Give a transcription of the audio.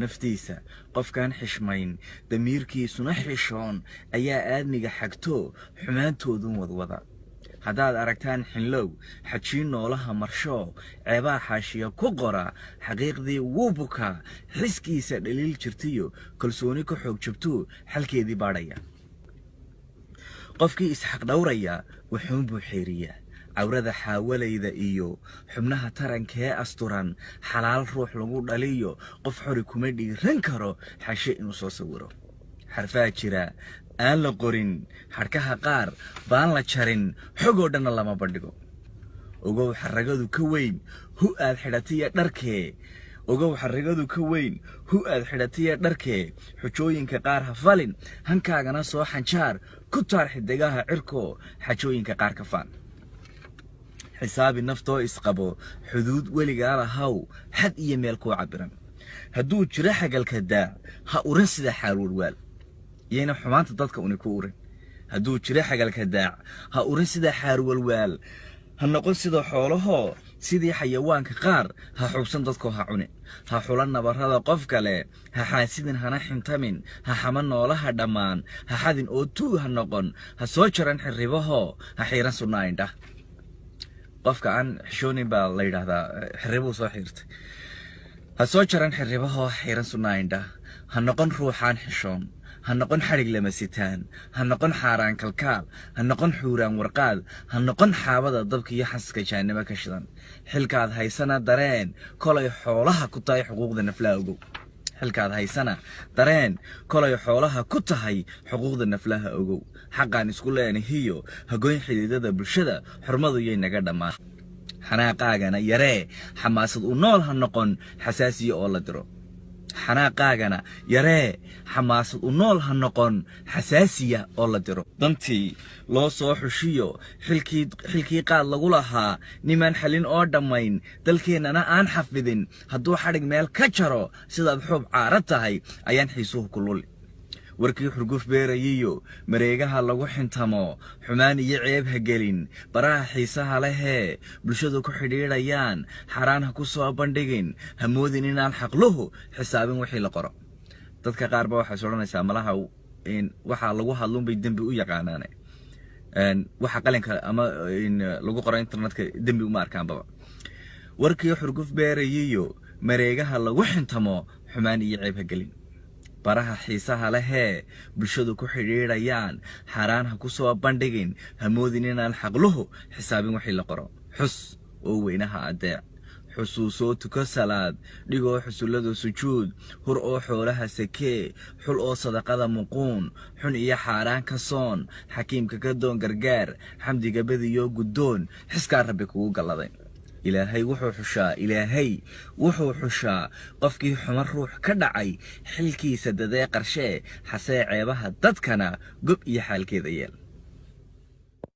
naftiisa qofkaan xishmayn damiirkiisuna xishoon ayaa aadmiga xagto xumaantoodun wadwada haddaad aragtaan xinlow xajiin noolaha marsho ceebaa xaashiya ku qora xaqiiqdii wuu bukaa xiskiisa dhaliil jirtiyo kalsooni ka xoog jabto xalkeedii baadhaya qofkii isxaq dhowraya wuxuun buu xeeriyaa cawrada xaawalayda iyo xubnaha tarankee asturan xalaal ruux lagu dhaliyo qof xori kuma dhiiran karo xashe inuu soo sawiro xarfaa jira aan la qorin harkaha qaar baan la jarin xogoo dhanna lama bandhigo ogow xaragadu ka weyn hu aad xidhatiya dharkee ogow xaragadu ka weyn hu aad xidhatiya dharkee xujooyinka qaar ha falin hankaagana soo xanjaar ku taar xidigaha cirko xajooyinka qaar ka faan xisaabi naftoo isqabo xuduud weligaa lahaw xad iyo meel kuu cabiran hadduu jiro xagalka daa ha urin sida xaalwalwaal iyayna xumaanta dadka uni ku urin hadduu jiro xagalka daac ha urin sida xaarwalwaal ha noqon sida xoolahoo sidii xayawaanka qaar ha xubsan dadkoo ha cunin ha xulan nabarrada qof kale ha xaasidin hana xintamin ha xaman noolaha dhammaan ha xadin oo tuug ha noqon ha soo jaran xirribahoo ha xiiran sunnaa indhah qofka aan xishoonin baa la yidhaahdaa xirribuu soo xiirtay ha soo jaran xirribahoo ha xiiran sunnaa indhah ha noqon ruuxaan xishoon ha noqon xadhig lama sitaan ha noqon xaaraan kalkaal ha noqon xuuraan warqaad ha noqon xaabada dabka iyo xasaska jaanimo ka shidan xilkaad haysana dareen kolay xoolaha ku tahay xuquuqda naflaha ogow xilkaad haysana dareen kolay xoolaha ku tahay xuquuqda naflaha ogow xaqaan isku leenahiyo hagoyn xidhiidada bulshada xurmadu yay naga dhammaan xanaaqaagana yaree xamaasad u nool ha noqon xasaasiya oo la diro xanaaqaagana yaree xamaasad u nool ha noqon xasaasiya oo la diro dantii loo soo xushiyo xilkii qaad lagu lahaa nimaan xalin oo dhammayn dalkeennana aan xafidin hadduu xadhig meel ka jaro sidaad xuub caara tahay ayaan xiisuhu ku luli warkii xurguf beerayiyo mareegaha lagu xintamo xumaan iyo ceeb ha gelin baraha xiisaha lehee bulshadu ku xidhiidhayaan xaraan ha ku soo bandhigin ha moodin inaan xaqluhu xisaabin wixii la qoro dadka qaar ba waxay odhanaysaa malaha waxaa lagu hadlunbay dembi u yaqaanaane waxa qalinka ama lagu qoro internetka dembi uma arkaanbaba warkii xurguf beerayiyo mareegaha lagu xintamo xumaan iyo ceeb ha gelin baraha xiisaha lehee bulshadu ku xidhiidhayaan xaaraan ha ku soo bandhigin ha moodin inaan xaqluhu xisaabin wixii la qoro xus oo weynaha adeec xusuusoo tuko salaad dhigoo xusulladu sujuud hur oo xoolaha sakee xul oo sadaqada muquun xun iyo xaaraan ka soon xakiimka ka doon gargaar xamdiga badiyoo guddoon xiskaa rabbi kugu galladay ilaahay wuxuu xushaa qofkii xuma ruux ka dhacay xilkiisa dadee qarshee xasee ceebaha dadkana gob iyo xaalkeeda yeel